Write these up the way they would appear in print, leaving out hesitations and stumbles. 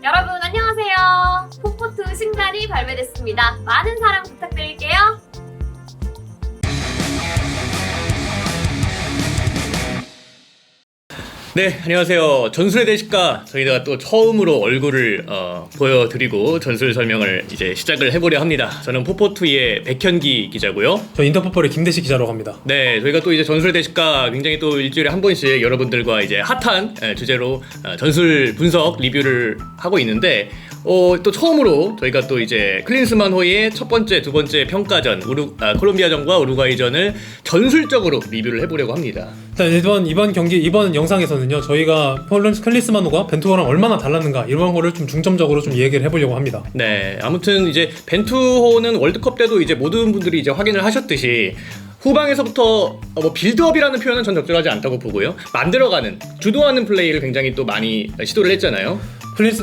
여러분 안녕하세요. 포포트 신간이 발매됐습니다. 많은 사랑 부탁드릴게요. 네, 안녕하세요. 전술의 대식가 저희가 또 처음으로 얼굴을 보여드리고 전술 설명을 이제 시작을 해보려 합니다. 저는 포포2의 백현기 기자고요. 저 인터포폴의 김대식 기자라고 합니다. 네, 저희가 또 이제 전술의 대식가 굉장히 또 일주일에 한 번씩 여러분들과 이제 핫한 주제로 전술 분석 리뷰를 하고 있는데 또 처음으로 저희가 또 이제 클린스만호의 첫 번째, 두 번째 평가전 콜롬비아전과 우루과이전을 전술적으로 리뷰를 해보려고 합니다. 자, 이번 경기 이번 영상에서는요 저희가 클린스만호가 벤투호랑 얼마나 달랐는가 이런 거를 좀 중점적으로 좀 얘기를 해보려고 합니다. 네, 아무튼 이제 벤투호는 월드컵 때도 이제 모든 분들이 이제 확인을 하셨듯이 후방에서부터 뭐 빌드업이라는 표현은 전 적절하지 않다고 보고요. 만들어가는, 주도하는 플레이를 굉장히 또 많이 시도를 했잖아요.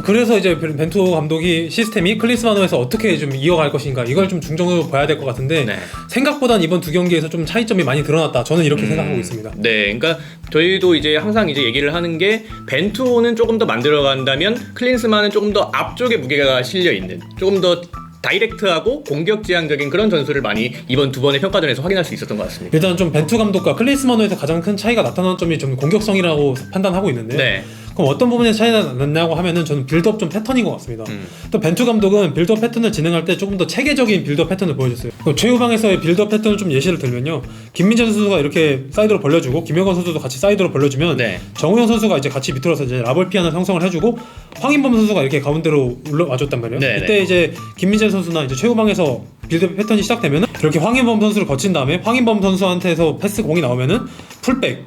그래서 이제 벤투호 감독이 시스템이 클린스만호에서 어떻게 좀 이어갈 것인가 이걸 좀 중점적으로 봐야 될 것 같은데 네. 생각보단 이번 두 경기에서 좀 차이점이 많이 드러났다. 저는 이렇게 생각하고 있습니다. 네, 그러니까 저희도 이제 항상 이제 얘기를 하는 게 벤투호는 조금 더 만들어간다면 클린스만은 조금 더 앞쪽에 무게가 실려 있는, 조금 더 다이렉트하고 공격지향적인 그런 전술을 많이 이번 두 번의 평가전에서 확인할 수 있었던 것 같습니다. 일단 좀 벤투 감독과 클린스만호에서 가장 큰 차이가 나타나는 점이 좀 공격성이라고 판단하고 있는데 네. 그럼 어떤 부분에서 차이가 났냐고 하면은 저는 빌드업 좀 패턴인 것 같습니다. 또 벤투 감독은 빌드업 패턴을 진행할 때 조금 더 체계적인 빌드업 패턴을 보여줬어요. 최후방에서의 빌드업 패턴을 좀 예시를 들면요, 김민재 선수가 이렇게 사이드로 벌려주고 김영건 선수도 같이 사이드로 벌려주면 네. 정우영 선수가 이제 같이 밑으로서 이제 라볼피아나 형성을 해주고 황인범 선수가 이렇게 가운데로 올라와줬단 말이에요. 네, 이때 네. 이제 김민재 선수나 이제 최후방에서 빌드업 패턴이 시작되면 이렇게 황인범 선수를 거친 다음에 황인범 선수한테서 패스 공이 나오면은 풀백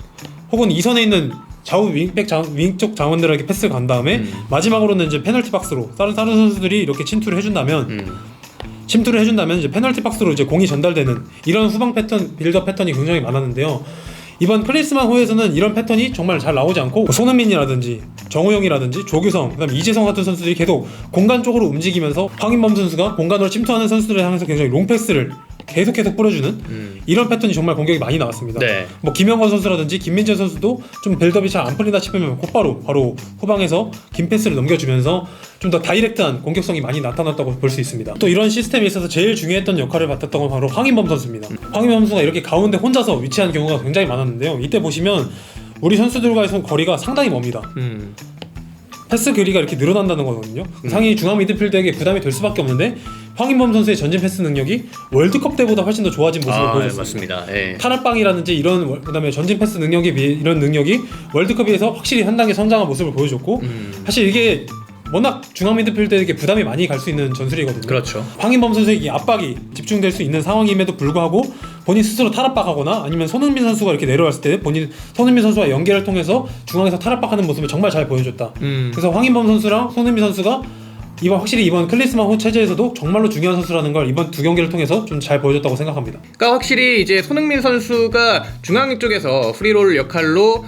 혹은 이선에 있는 좌우 윙쪽 자원들에게 패스를 간 다음에 마지막으로는 이제 페널티 박스로 다른 선수들이 이렇게 침투를 해준다면 이제 페널티 박스로 이제 공이 전달되는 이런 후방 패턴, 빌드업 패턴이 굉장히 많았는데요. 이번 클린스만호에서는 이런 패턴이 정말 잘 나오지 않고 손흥민이라든지 정우영이라든지 조규성, 그다음에 이재성 같은 선수들이 계속 공간 쪽으로 움직이면서 황인범 선수가 공간으로 침투하는 선수들을 향해서 굉장히 롱패스를 계속 뿌려주는 이런 패턴이 정말 공격이 많이 나왔습니다. 네. 뭐 김영건 선수라든지 김민재 선수도 좀 빌드업이 잘 안 풀린다 싶으면 곧바로 바로 후방에서 긴 패스를 넘겨주면서 좀 더 다이렉트한 공격성이 많이 나타났다고 볼 수 있습니다. 또 이런 시스템에 있어서 제일 중요했던 역할을 맡았던 건 바로 황인범 선수입니다. 황인범 선수가 이렇게 가운데 혼자서 위치한 경우가 굉장히 많았는데요. 이때 보시면 우리 선수들과의 거리가 상당히 멉니다. 패스 거리가 이렇게 늘어난다는 거거든요. 상위 중앙 미드필더에게 부담이 될 수밖에 없는데 황인범 선수의 전진 패스 능력이 월드컵 때보다 훨씬 더 좋아진 모습을 보여줬습니다. 맞습니다. 예. 타락방이라든지 이런 그다음에 전진 패스 능력에 비해 이런 능력이 월드컵에서 확실히 한 단계 성장한 모습을 보여줬고 사실 이게 워낙 중앙 미드필더에게 부담이 많이 갈 수 있는 전술이거든요. 그렇죠. 황인범 선수에게 압박이 집중될 수 있는 상황임에도 불구하고 본인 스스로 탈압박하거나 아니면 손흥민 선수가 이렇게 내려왔을 때 손흥민 선수와 연계를 통해서 중앙에서 탈압박하는 모습을 정말 잘 보여줬다. 그래서 황인범 선수랑 손흥민 선수가 확실히 이번 클린스만호 체제에서도 정말로 중요한 선수라는 걸 이번 두 경기를 통해서 좀 잘 보여줬다고 생각합니다. 그러니까 확실히 이제 손흥민 선수가 중앙 쪽에서 프리롤 역할로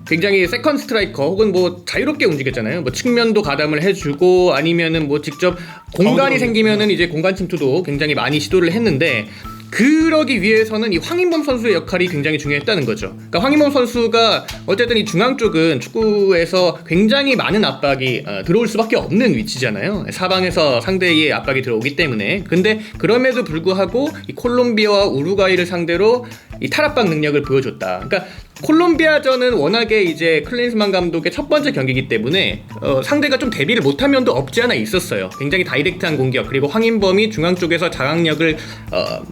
굉장히 세컨 스트라이커 혹은 뭐 자유롭게 움직였잖아요. 뭐 측면도 가담을 해주고 아니면은 뭐 직접 공간이 생기면은 이제 공간 침투도 굉장히 많이 시도를 했는데, 그러기 위해서는 이 황인범 선수의 역할이 굉장히 중요했다는 거죠. 그러니까 황인범 선수가 어쨌든 이 중앙 쪽은 축구에서 굉장히 많은 압박이 들어올 수밖에 없는 위치잖아요. 사방에서 상대의 압박이 들어오기 때문에. 근데 그럼에도 불구하고 이 콜롬비아와 우루과이를 상대로 이 탈압박 능력을 보여줬다. 그러니까 콜롬비아전은 워낙에 이제 클린스만 감독의 첫 번째 경기이기 때문에 상대가 좀 대비를 못한 면도 없지 않아 있었어요. 굉장히 다이렉트한 공격, 그리고 황인범이 중앙 쪽에서 장악력을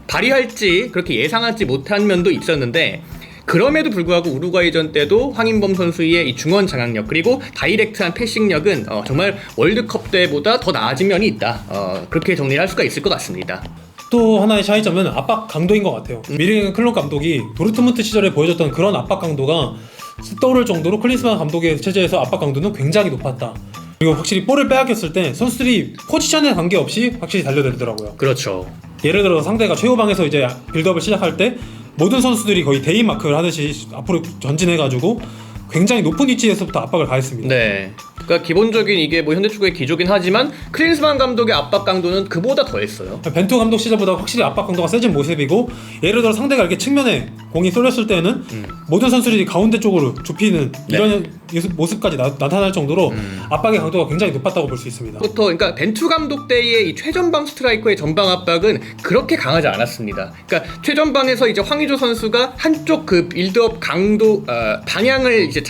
발휘할지 그렇게 예상하지 못한 면도 있었는데, 그럼에도 불구하고 우루과이전 때도 황인범 선수의 이 중원 장악력 그리고 다이렉트한 패싱력은 정말 월드컵 때보다 더 나아진 면이 있다. 그렇게 정리를 할 수가 있을 것 같습니다. 또 하나의 차이점은 압박 강도인 것 같아요. 미르겐 클롭 감독이 도르트문트 시절에 보여줬던 그런 압박 강도가 떠오를 정도로 클린스만 감독의 체제에서 압박 강도는 굉장히 높았다. 그리고 확실히 볼을 빼앗겼을 때 선수들이 포지션에 관계없이 확실히 달려들더라고요. 그렇죠. 예를 들어 상대가 최후방에서 이제 빌드업을 시작할 때 모든 선수들이 거의 대인 마크를 하듯이 앞으로 전진해가지고 굉장히 높은 위치에서부터 압박을 가했습니다. 네. 그러니까 기본적인 이게 뭐 현대축구의 기조긴 하지만 클린스만 감독의 압박 강도는 그보다 더했어요. 벤투 감독 시절보다 확실히 압박 강도가 세진 모습이고, 예를 들어 상대가 이렇게 측면에 공이 쏠렸을 때는 모든 선수들이 가운데 쪽으로 좁히는 이런 모습까지 나타날 정도로 압박의 강도가 굉장히 높았다고 볼 수 있습니다. 그러니까 벤투 감독 때의 이 최전방 스트라이커의 전방 압박은 그렇게 강하지 않았습니다. 그러니까 최전방에서 이제 황의조 선수가 한쪽 그 빌드업 강도 방향을 이제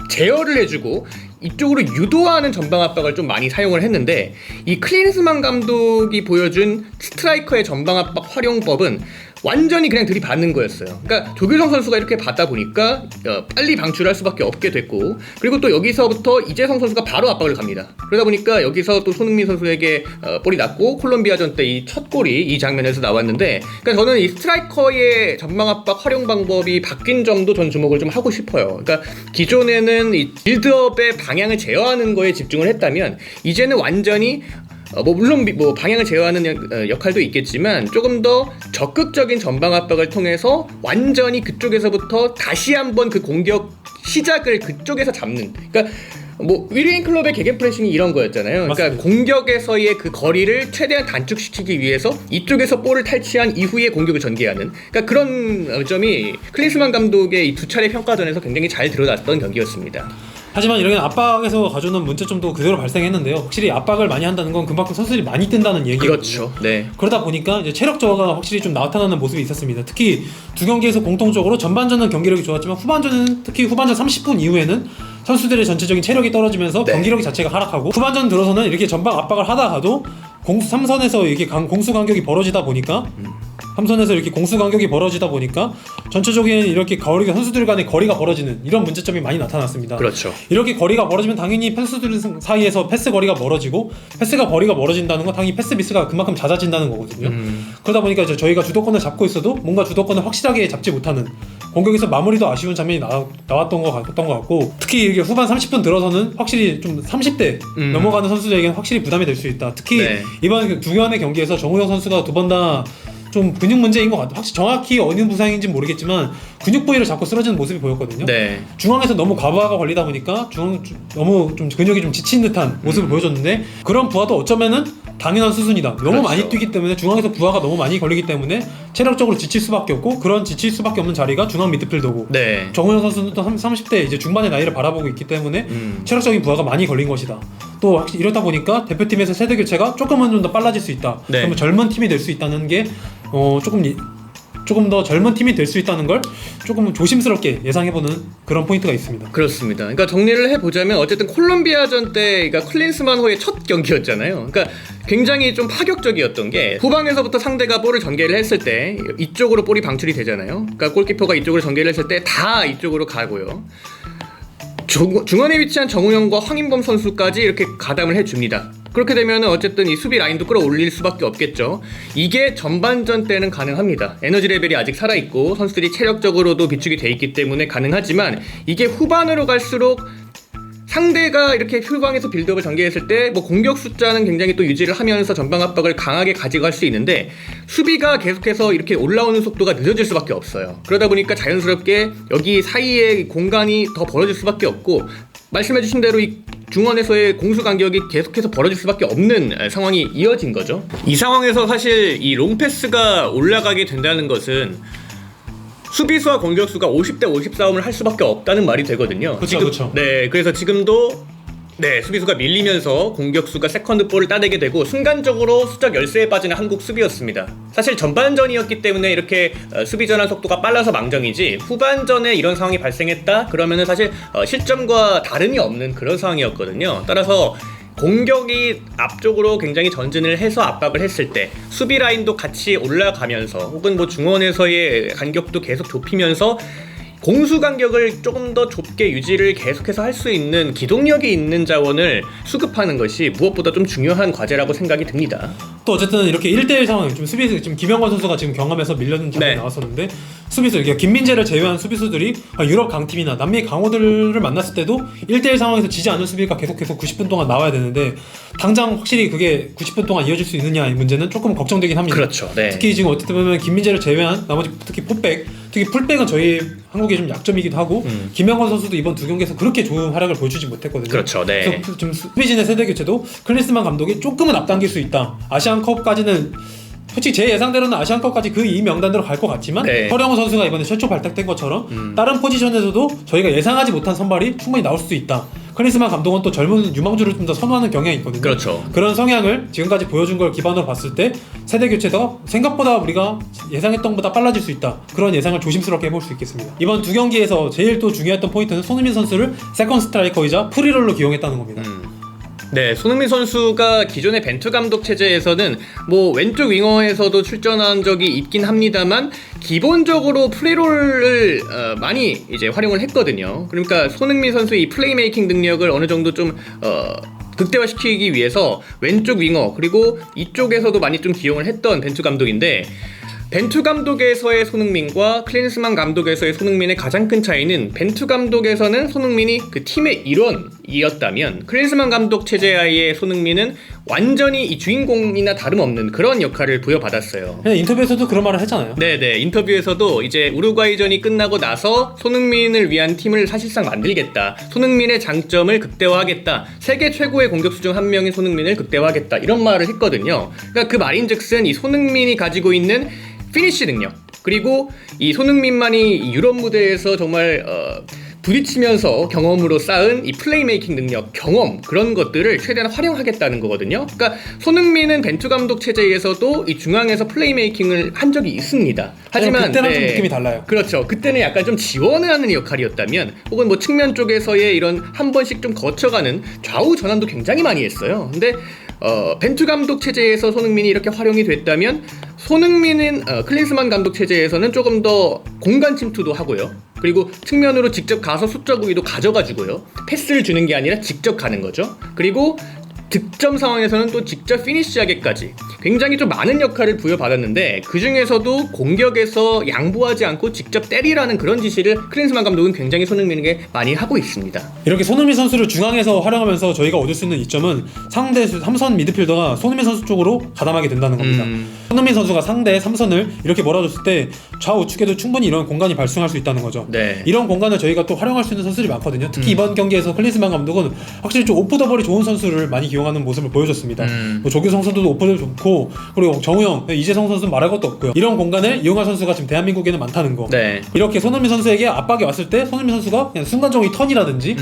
제어를 해주고 이쪽으로 유도하는 전방 압박을 좀 많이 사용을 했는데, 이 클린스만 감독이 보여준 스트라이커의 전방 압박 활용법은 완전히 그냥 들이받는 거였어요. 그러니까 조규성 선수가 이렇게 받다 보니까 빨리 방출할 수밖에 없게 됐고, 그리고 또 여기서부터 이재성 선수가 바로 압박을 갑니다. 그러다 보니까 여기서 또 손흥민 선수에게 볼이 났고, 콜롬비아전 때 이 첫 골이 이 장면에서 나왔는데, 그러니까 저는 이 스트라이커의 전방 압박 활용 방법이 바뀐 점도 전 주목을 좀 하고 싶어요. 그러니까 기존에는 이 빌드업의 방향을 제어하는 거에 집중을 했다면, 이제는 완전히 물론 방향을 제어하는 역할도 있겠지만 조금 더 적극적인 전방 압박을 통해서 완전히 그쪽에서부터 다시 한번 그 공격 시작을 그쪽에서 잡는, 그러니까 위리엔 클럽의 개겐 프레싱이 이런 거였잖아요. 그러니까 맞습니다. 공격에서의 그 거리를 최대한 단축시키기 위해서 이쪽에서 볼을 탈취한 이후에 공격을 전개하는, 그러니까 그런 점이 클린스만 감독의 이 두 차례 평가전에서 굉장히 잘 드러났던 경기였습니다. 하지만 이런 압박에서 가져오는 문제점도 그대로 발생했는데요. 확실히 압박을 많이 한다는 건 그만큼 선수들이 많이 뜬다는 얘기거든요. 그렇죠. 네. 그러다 보니까 이제 체력 저하가 확실히 좀 나타나는 모습이 있었습니다. 특히 두 경기에서 공통적으로 전반전은 경기력이 좋았지만 후반전은, 특히 후반전 30분 이후에는 선수들의 전체적인 체력이 떨어지면서 네. 경기력이 자체가 하락하고, 후반전 들어서는 이렇게 전방 압박을 하다가도 삼선에서 이렇게 공수 간격이 벌어지다 보니까 전체적인 이렇게 선수들 간의 거리가 벌어지는 이런 문제점이 많이 나타났습니다. 그렇죠. 이렇게 거리가 멀어지면 당연히 선수들 사이에서 패스 거리가 멀어지고, 패스가 거리가 멀어지다는 건 당연히 패스 미스가 그만큼 잦아진다는 거거든요. 그러다 보니까 이제 저희가 주도권을 잡고 있어도 뭔가 주도권을 확실하게 잡지 못하는, 공격에서 마무리도 아쉬운 장면이 나왔던 것 같고, 특히 이게 후반 30분 들어서는 확실히 좀 30대 넘어가는 선수들에게는 확실히 부담이 될 수 있다. 특히 네. 이번 두 견의 경기에서 정우영 선수가 두 번 다 좀 근육 문제인 것 같아요. 확실히 정확히 어느 부상인지 모르겠지만 근육 부위를 잡고 쓰러지는 모습이 보였거든요. 네. 중앙에서 너무 과부하가 걸리다 보니까 너무 좀 근육이 좀 지친 듯한 모습을 보여줬는데, 그런 부하도 어쩌면은 당연한 수순이다. 너무 그렇죠. 많이 뛰기 때문에, 중앙에서 부하가 너무 많이 걸리기 때문에 체력적으로 지칠 수밖에 없고, 그런 지칠 수밖에 없는 자리가 중앙 미드필더고, 네. 정우영 선수는 또 30대 이제 중반의 나이를 바라보고 있기 때문에 체력적인 부하가 많이 걸린 것이다. 또 확실히 이렇다 보니까 대표팀에서 세대 교체가 조금은 좀 더 빨라질 수 있다. 네. 그러면 젊은 팀이 될 수 있다는 게 조금 더 젊은 팀이 될 수 있다는 걸 조금 조심스럽게 예상해보는 그런 포인트가 있습니다. 그렇습니다. 그러니까 정리를 해보자면 어쨌든 콜롬비아전 때 그러니까 클린스만호의 첫 경기였잖아요. 그러니까 굉장히 좀 파격적이었던 게, 후방에서부터 상대가 볼을 전개를 했을 때 이쪽으로 볼이 방출이 되잖아요. 그러니까 골키퍼가 이쪽으로 전개를 했을 때 다 이쪽으로 가고요. 중원에 위치한 정우영과 황인범 선수까지 이렇게 가담을 해줍니다. 그렇게 되면 어쨌든 이 수비 라인도 끌어올릴 수밖에 없겠죠. 이게 전반전 때는 가능합니다. 에너지 레벨이 아직 살아있고 선수들이 체력적으로도 비축이 돼 있기 때문에 가능하지만, 이게 후반으로 갈수록 상대가 이렇게 후방에서 빌드업을 전개했을 때 공격 숫자는 굉장히 또 유지를 하면서 전방 압박을 강하게 가져갈 수 있는데, 수비가 계속해서 이렇게 올라오는 속도가 늦어질 수밖에 없어요. 그러다 보니까 자연스럽게 여기 사이에 공간이 더 벌어질 수밖에 없고, 말씀해주신 대로 이 중원에서의 공수 간격이 계속해서 벌어질 수밖에 없는 상황이 이어진 거죠. 이 상황에서 사실 이 롱패스가 올라가게 된다는 것은 수비수와 공격수가 50대 50 싸움을 할 수밖에 없다는 말이 되거든요. 그렇죠. 네, 그래서 지금도 수비수가 밀리면서 공격수가 세컨드 볼을 따내게 되고, 순간적으로 수적 열세에 빠지는 한국 수비였습니다. 사실 전반전이었기 때문에 이렇게 수비 전환 속도가 빨라서 망정이지, 후반전에 이런 상황이 발생했다 그러면은 사실 실점과 다름이 없는 그런 상황이었거든요. 따라서 공격이 앞쪽으로 굉장히 전진을 해서 압박을 했을 때 수비 라인도 같이 올라가면서, 혹은 중원에서의 간격도 계속 좁히면서 공수 간격을 조금 더 좁게 유지를 계속해서 할 수 있는 기동력이 있는 자원을 수급하는 것이 무엇보다 좀 중요한 과제라고 생각이 듭니다. 또 어쨌든 이렇게 1대1 상황, 좀 수비에서 지금 김영건 선수가 지금 경험에서 밀렸는 장면이 나왔었는데, 수비수, 그러니까 김민재를 제외한 수비수들이 유럽 강팀이나 남미 강호들을 만났을 때도 1대1 상황에서 지지 않는 수비가 계속해서 90분 동안 나와야 되는데 당장 확실히 그게 90분 동안 이어질 수 있느냐의 문제는 조금 걱정되긴 합니다. 그렇죠. 네. 특히 지금 어떻게 보면 김민재를 제외한 나머지 특히 포백, 특히 풀백은 저희 한국의 좀 약점이기도 하고 김영건 선수도 이번 두 경기에서 그렇게 좋은 활약을 보여주지 못했거든요. 그렇죠. 네. 그래서 좀 수비진의 세대 교체도 클린스만 감독이 조금은 앞당길 수 있다. 아시안컵까지는 솔직히 제 예상대로는 아시안컵까지 그 이 명단대로 갈 것 같지만 네. 허령호 선수가 이번에 최초 발탁된 것처럼 다른 포지션에서도 저희가 예상하지 못한 선발이 충분히 나올 수도 있다. 클린스만 감독은 또 젊은 유망주를 좀 더 선호하는 경향이 있거든요. 그렇죠. 그런 성향을 지금까지 보여준 걸 기반으로 봤을 때 세대 교체가 생각보다 우리가 예상했던 것보다 빨라질 수 있다. 그런 예상을 조심스럽게 해볼 수 있겠습니다. 이번 두 경기에서 제일 또 중요했던 포인트는 손흥민 선수를 세컨 스트라이커이자 프리롤로 기용했다는 겁니다. 네, 손흥민 선수가 기존의 벤투 감독 체제에서는 뭐 왼쪽 윙어에서도 출전한 적이 있긴 합니다만 기본적으로 프리롤을 많이 이제 활용을 했거든요. 그러니까 손흥민 선수의 이 플레이메이킹 능력을 어느 정도 좀 극대화시키기 위해서 왼쪽 윙어 그리고 이쪽에서도 많이 좀 기용을 했던 벤투 감독인데 벤투 감독에서의 손흥민과 클린스만 감독에서의 손흥민의 가장 큰 차이는 벤투 감독에서는 손흥민이 그 팀의 일원이었다면 클린스만 감독 체제하에 손흥민은 완전히 이 주인공이나 다름없는 그런 역할을 부여받았어요. 그냥 인터뷰에서도 그런 말을 했잖아요. 네네, 인터뷰에서도 이제 우루과이전이 끝나고 나서 손흥민을 위한 팀을 사실상 만들겠다, 손흥민의 장점을 극대화하겠다, 세계 최고의 공격수 중 한 명인 손흥민을 극대화하겠다, 이런 말을 했거든요. 그러니까 그 말인즉슨 이 손흥민이 가지고 있는 피니쉬 능력, 그리고 이 손흥민만이 유럽 무대에서 정말 부딪히면서 경험으로 쌓은 이 플레이메이킹 능력, 경험, 그런 것들을 최대한 활용하겠다는 거거든요. 그러니까 손흥민은 벤투 감독 체제에서도 이 중앙에서 플레이메이킹을 한 적이 있습니다. 하지만 그때랑 좀 느낌이 달라요. 그렇죠. 그때는 약간 좀 지원을 하는 역할이었다면, 혹은 뭐 측면 쪽에서의 이런 한 번씩 좀 거쳐가는 좌우 전환도 굉장히 많이 했어요. 근데 벤투 감독 체제에서 손흥민이 이렇게 활용이 됐다면 손흥민은 클린스만 감독 체제에서는 조금 더 공간 침투도 하고요. 그리고 측면으로 직접 가서 수적 우위도 가져가지고요. 패스를 주는 게 아니라 직접 가는 거죠. 그리고 득점 상황에서는 또 직접 피니쉬하기까지 굉장히 좀 많은 역할을 부여받았는데, 그 중에서도 공격에서 양보하지 않고 직접 때리라는 그런 지시를 클린스만 감독은 굉장히 손흥민에게 많이 하고 있습니다. 이렇게 손흥민 선수를 중앙에서 활용하면서 저희가 얻을 수 있는 이점은 상대 3선 미드필더가 손흥민 선수 쪽으로 가담하게 된다는 겁니다. 손흥민 선수가 상대 3선을 이렇게 몰아줬을 때 좌우측에도 충분히 이런 공간이 발생할 수 있다는 거죠. 네. 이런 공간을 저희가 또 활용할 수 있는 선수들이 많거든요. 특히 이번 경기에서 클린스만 감독은 확실히 좀 오프 더 볼이 좋은 선수를 많이 기용하는 모습을 보여줬습니다. 뭐 조규성 선수도 오프도 좋고, 그리고 정우영, 이재성 선수는 말할 것도 없고요. 이런 공간을 이용할 선수가 지금 대한민국에는 많다는 거. 네. 이렇게 손흥민 선수에게 압박이 왔을 때 손흥민 선수가 그냥 순간적인 턴이라든지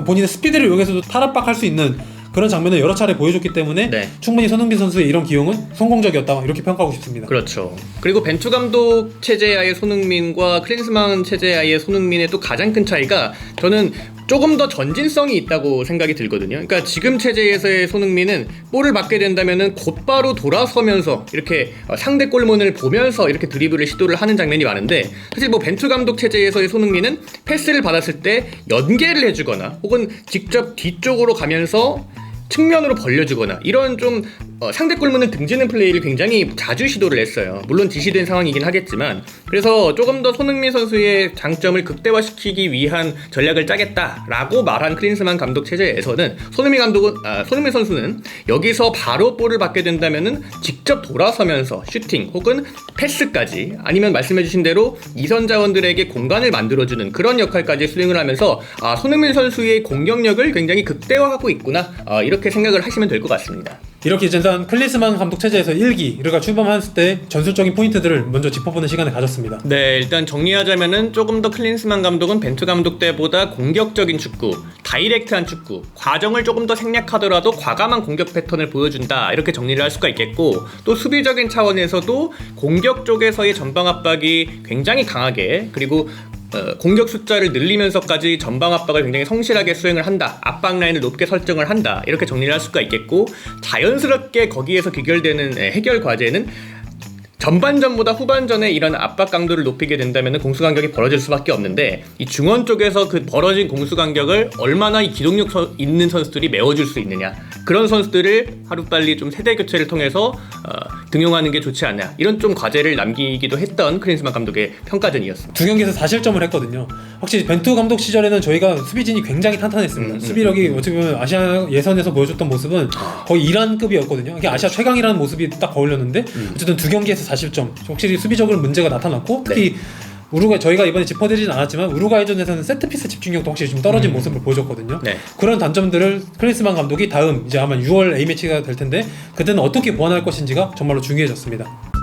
본인의 스피드를 이용해서도 탈압박할 수 있는 그런 장면을 여러 차례 보여줬기 때문에 네. 충분히 손흥민 선수의 이런 기용은 성공적이었다, 이렇게 평가하고 싶습니다. 그렇죠. 그리고 벤투 감독 체제하의 손흥민과 클린스만 체제하의 손흥민의 또 가장 큰 차이가, 저는 조금 더 전진성이 있다고 생각이 들거든요. 그러니까 지금 체제에서의 손흥민은 볼을 받게 된다면은 곧바로 돌아서면서 이렇게 상대 골문을 보면서 이렇게 드리블을 시도를 하는 장면이 많은데, 사실 뭐 벤투 감독 체제에서의 손흥민은 패스를 받았을 때 연계를 해주거나 혹은 직접 뒤쪽으로 가면서 측면으로 벌려주거나 이런 좀 상대 골문을 등지는 플레이를 굉장히 자주 시도를 했어요. 물론 지시된 상황이긴 하겠지만, 그래서 조금 더 손흥민 선수의 장점을 극대화시키기 위한 전략을 짜겠다라고 말한 클린스만 감독 체제에서는 손흥민 선수는 여기서 바로 볼을 받게 된다면은 직접 돌아서면서 슈팅 혹은 패스까지, 아니면 말씀해주신 대로 이선 자원들에게 공간을 만들어주는 그런 역할까지 수행을 하면서 손흥민 선수의 공격력을 굉장히 극대화하고 있구나, 이렇게 생각을 하시면 될 것 같습니다. 이렇게 일단 클린스만 감독 체제에서 1기 우리가 출범했을 때 전술적인 포인트들을 먼저 짚어보는 시간을 가졌습니다. 네, 일단 정리하자면은 조금 더 클린스만 감독은 벤투 감독 때보다 공격적인 축구, 다이렉트한 축구, 과정을 조금 더 생략하더라도 과감한 공격 패턴을 보여준다, 이렇게 정리를 할 수가 있겠고, 또 수비적인 차원에서도 공격 쪽에서의 전방 압박이 굉장히 강하게, 그리고 공격 숫자를 늘리면서까지 전방 압박을 굉장히 성실하게 수행을 한다, 압박 라인을 높게 설정을 한다, 이렇게 정리를 할 수가 있겠고, 자연스럽게 거기에서 귀결되는 해결 과제는 전반전보다 후반전에 이런 압박 강도를 높이게 된다면 공수 간격이 벌어질 수밖에 없는데 이 중원 쪽에서 그 벌어진 공수 간격을 얼마나 이 기동력 있는 선수들이 메워줄 수 있느냐, 그런 선수들을 하루빨리 좀 세대 교체를 통해서 등용하는 게 좋지 않냐, 이런 좀 과제를 남기기도 했던 클린스만 감독의 평가전이었습니다. 두 경기에서 4실점을 했거든요. 확실히 벤투 감독 시절에는 저희가 수비진이 굉장히 탄탄했습니다. 수비력이 어떻게 보면 아시아 예선에서 보여줬던 모습은 거의 이란급이었거든요. 이게 아시아 최강이라는 모습이 딱 거울렸는데 어쨌든 두 경기에서 40점. 확실히 수비적으로 문제가 나타났고 특히 우루과이, 저희가 이번에 짚어드리진 않았지만 우루과이전에서는 세트피스 집중력도 확실히 좀 떨어진 모습을 보여줬거든요. 네. 그런 단점들을 클린스만 감독이 다음 이제 아마 6월 A매치가 될 텐데 그때는 어떻게 보완할 것인지가 정말로 중요해졌습니다.